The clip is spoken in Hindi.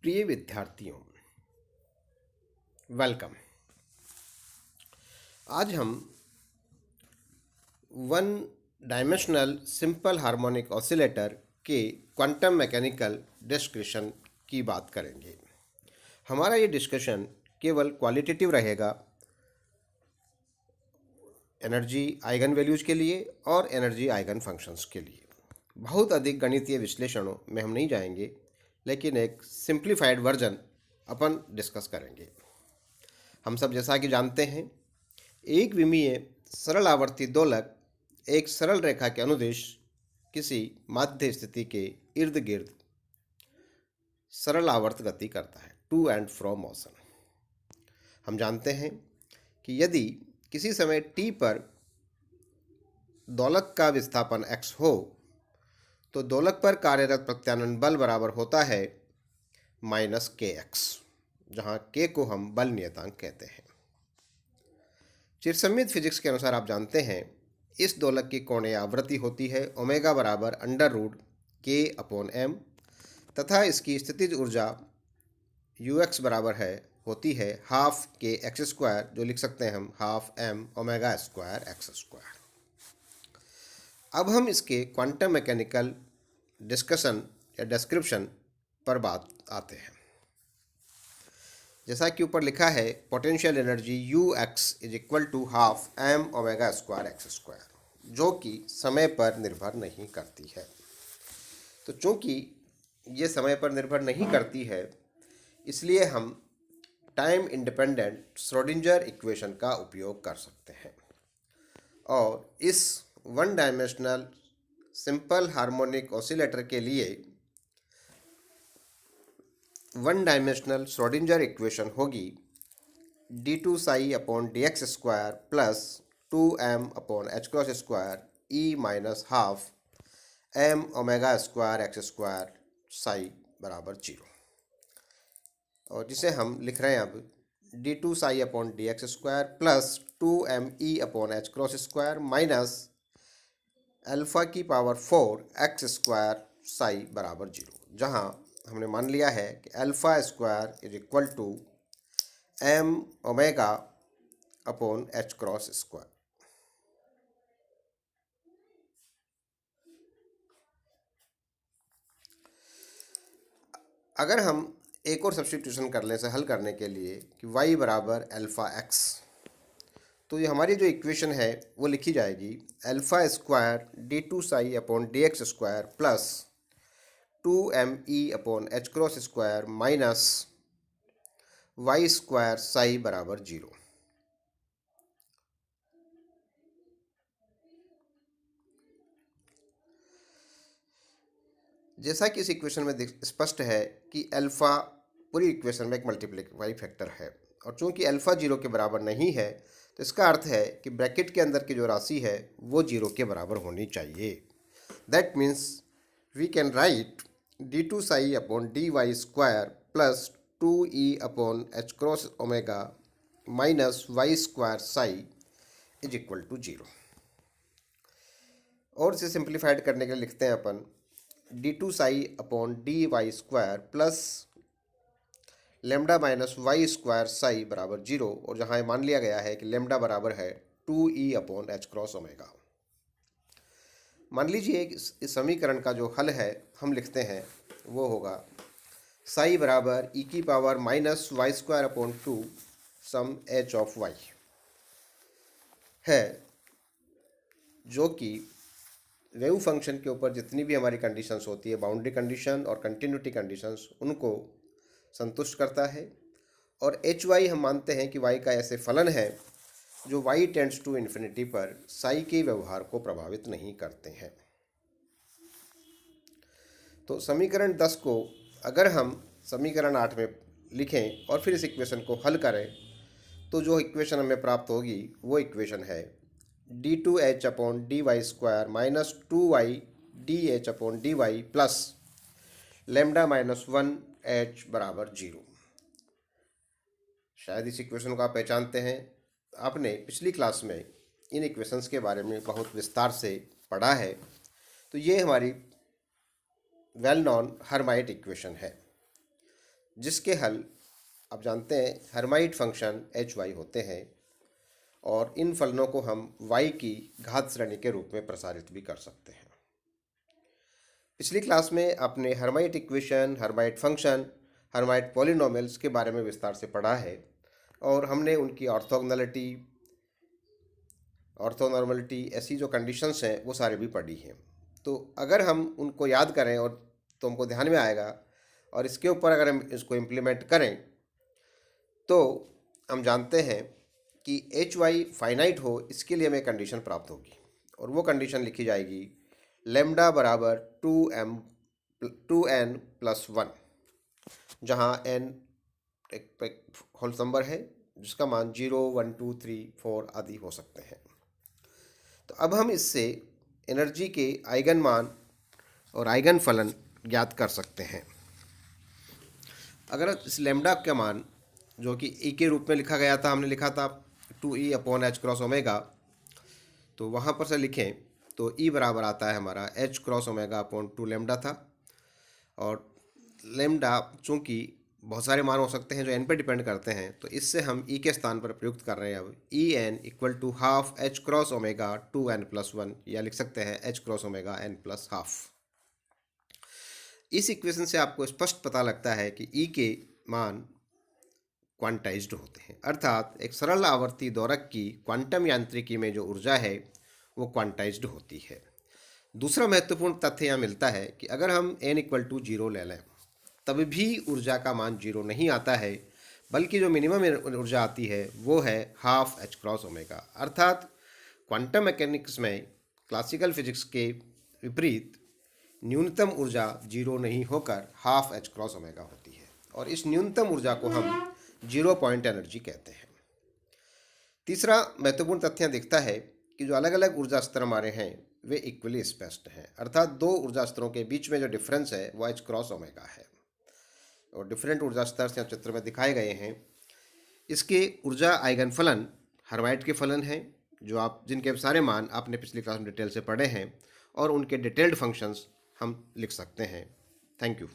प्रिय विद्यार्थियों, वेलकम। आज हम one dimensional simple harmonic oscillator के क्वांटम मैकेनिकल डिस्कशन की बात करेंगे। हमारा ये डिस्कशन केवल क्वालिटेटिव रहेगा एनर्जी आइगन वैल्यूज के लिए और एनर्जी आइगन फंक्शंस के लिए। बहुत अधिक गणितीय विश्लेषणों में हम नहीं जाएंगे, लेकिन एक सिंप्लीफाइड वर्जन अपन डिस्कस करेंगे। हम सब जैसा कि जानते हैं, एक विमीय सरल आवर्ती दोलक एक सरल रेखा के अनुदिश किसी माध्य स्थिति के इर्द गिर्द सरल आवर्त गति करता है, टू एंड फ्रो मोशन। हम जानते हैं कि यदि किसी समय t पर दोलक का विस्थापन x हो तो दोलक पर कार्यरत प्रत्यानयन बल बराबर होता है -kx, जहां k को हम बल नियतांक कहते हैं। चिरसम्मित फिजिक्स के अनुसार आप जानते हैं इस दोलक की कोणीय आवृत्ति होती है ओमेगा बराबर √k/m तथा इसकी स्थितिज ऊर्जा ux बराबर होती है हाफ के एक्स स्क्वायर, जो लिख सकते हैं हम half m omega square X square. अब हम इसके क्वांटम मैकेनिकल डिस्कशन या डिस्क्रिप्शन पर बात आते हैं। जैसा कि ऊपर लिखा है, potential energy ux is equal to half m omega square X square, जो कि समय पर निर्भर नहीं करती है। तो चूंकि ये समय पर निर्भर नहीं करती है, इसलिए हम टाइम इंडिपेंडेंट श्रोडिंगर इक्वेशन का उपयोग कर सकते हैं और इस one dimensional simple harmonic oscillator के लिए वन डायमेंशनल श्रोडिंगर इक्वेशन होगी d2 psi upon dx square plus 2m upon h cross square e minus half m omega square X square psi बराबर 0, और जिसे हम लिख रहे हैं अब d2 psi upon dx square plus 2m e upon h cross square minus alpha की पावर 4 एक्स स्क्वायर साई बराबर 0, जहाँ हमने मान लिया है कि alpha square is equal to m omega upon h cross square. अगर हम एक और सब्स्टिट्यूशन कर लें इसे हल करने के लिए कि y बराबर अल्फ़ा x, तो ये हमारी जो इक्वेशन है वो लिखी जाएगी alpha square d2 psi upon dx square plus 2me upon h cross square minus y square psi बराबर 0। जैसा कि इस इक्वेशन में स्पष्ट है कि अल्फ़ा पूरी इक्वेशन में एक मल्टीप्लिकेटिव फैक्टर है, और चूंकि अल्फ़ा 0 के बराबर नहीं है तो इसका अर्थ है कि ब्रैकेट के अंदर की जो राशि है वो 0 के बराबर होनी चाहिए। That means we can write d2 psi upon dy square plus 2e upon h cross omega minus y square psi is equal to 0। और इसे सिंप्लीफाइड करने के लिए लिखते हैं अपन d2 psi upon dy square plus lambda minus Y square psi बराबर 0, और जहाँ ये मान लिया गया है कि लेमडा बराबर है 2e upon h cross omega. मान लीजिए इस समीकरण का जो हल है हम लिखते हैं वो होगा साई बराबर e की power minus Y square upon 2 sum h of y है, जो कि वेव फंक्शन के ऊपर जितनी भी हमारी कंडीशंस होती है, बाउंड्री कंडीशन और कंटिन्यूटी कंडीशंस, उनको संतुष्ट करता है। और एच वाई हम मानते हैं कि वाई का ऐसे फलन है जो वाई टेंड्स टू इन्फिनिटी पर साई के व्यवहार को प्रभावित नहीं करते हैं। तो समीकरण 10 को अगर हम समीकरण 8 में लिखें और फिर इस इक्वेशन को हल करें तो जो इक्वेशन हमें प्राप्त होगी वो इक्वेशन है d2h upon dy square minus 2y dh upon dy plus lambda minus 1h बराबर 0। शायद इस इक्वेशन को आप पहचानते हैं, आपने पिछली क्लास में इन इक्वेशंस के बारे में बहुत विस्तार से पढ़ा है। तो ये हमारी वेल नॉन हर्माइट इक्वेशन है। जिसके हल आप जानते हैं हर्माइट फंक्शन एच वाई होते हैं, और इन फलनों को हम y की घात श्रेणी के रूप में प्रसारित भी कर सकते हैं। पिछली क्लास में आपने Hermite equation, Hermite function, Hermite polynomials के बारे में विस्तार से पढ़ा है, और हमने उनकी ऑर्थोनॉर्मलिटी ऐसी जो कंडीशंस हैं वो सारे भी पढ़ी हैं। तो अगर हम उनको याद करें और तो हमको ध्यान में आएगा, और इसके ऊपर अगर हम इसको इम्प्लीमेंट करें तो हम जानते हैं कि एच वाई फाइनाइट हो, इसके लिए हमें कंडीशन प्राप्त होगी, और वो कंडीशन लिखी जाएगी लेमडा बराबर 2n प्लस 1, जहाँ n एक होल नंबर है जिसका मान 0, 1, 2, 3, 4 आदि हो सकते हैं। तो अब हम इससे एनर्जी के आइगन मान और आइगन फलन ज्ञात कर सकते हैं। अगर इस लेमडा का मान जो कि ई के रूप में लिखा गया था, हमने लिखा था 2e upon H cross omega, तो वहाँ पर से लिखें तो ई बराबर आता है हमारा H cross omega upon 2 lambda था। और लेमडा चूँकि बहुत सारे मान हो सकते हैं जो एन पे डिपेंड करते हैं, तो इससे हम ई के स्थान पर प्रयुक्त कर रहे हैं अब E n equal to half h cross omega 2n plus 1, या लिख सकते हैं h cross omega n plus half. इस इक्वेशन से आपको स्पष्ट पता लगता है कि ई के मान क्वांटाइज्ड होते हैं, अर्थात एक सरल आवर्ती दोलक की क्वांटम यांत्रिकी में जो ऊर्जा है वो क्वांटाइज्ड होती है। दूसरा महत्वपूर्ण तथ्य यहाँ मिलता है कि अगर हम n इक्वल टू 0 ले लें तब भी ऊर्जा का मान 0 नहीं आता है, बल्कि जो मिनिमम ऊर्जा आती है वो है हाफ एच क्रॉस ओमेगा। अर्थात क्वांटम मैकेनिक्स में क्लासिकल फिजिक्स के विपरीत न्यूनतम ऊर्जा 0 नहीं होकर हाफ एच क्रॉस ओमेगा होती है, और इस न्यूनतम ऊर्जा को हम 0 पॉइंट एनर्जी कहते हैं। तीसरा महत्वपूर्ण तथ्य दिखता है कि जो अलग अलग ऊर्जा स्तर हमारे हैं वे इक्वली स्पेस्ड हैं, अर्थात दो ऊर्जा स्तरों के बीच में जो डिफरेंस है वो एच क्रॉस ओमेगा है, और डिफरेंट ऊर्जा स्तर यहाँ चित्र में दिखाए गए हैं। इसके ऊर्जा आइगन फलन हर्माइट के फलन हैं, जिनके सारे मान आपने पिछली क्लास में डिटेल से पढ़े हैं, और उनके डिटेल्ड फंक्शंस हम लिख सकते हैं। Thank you.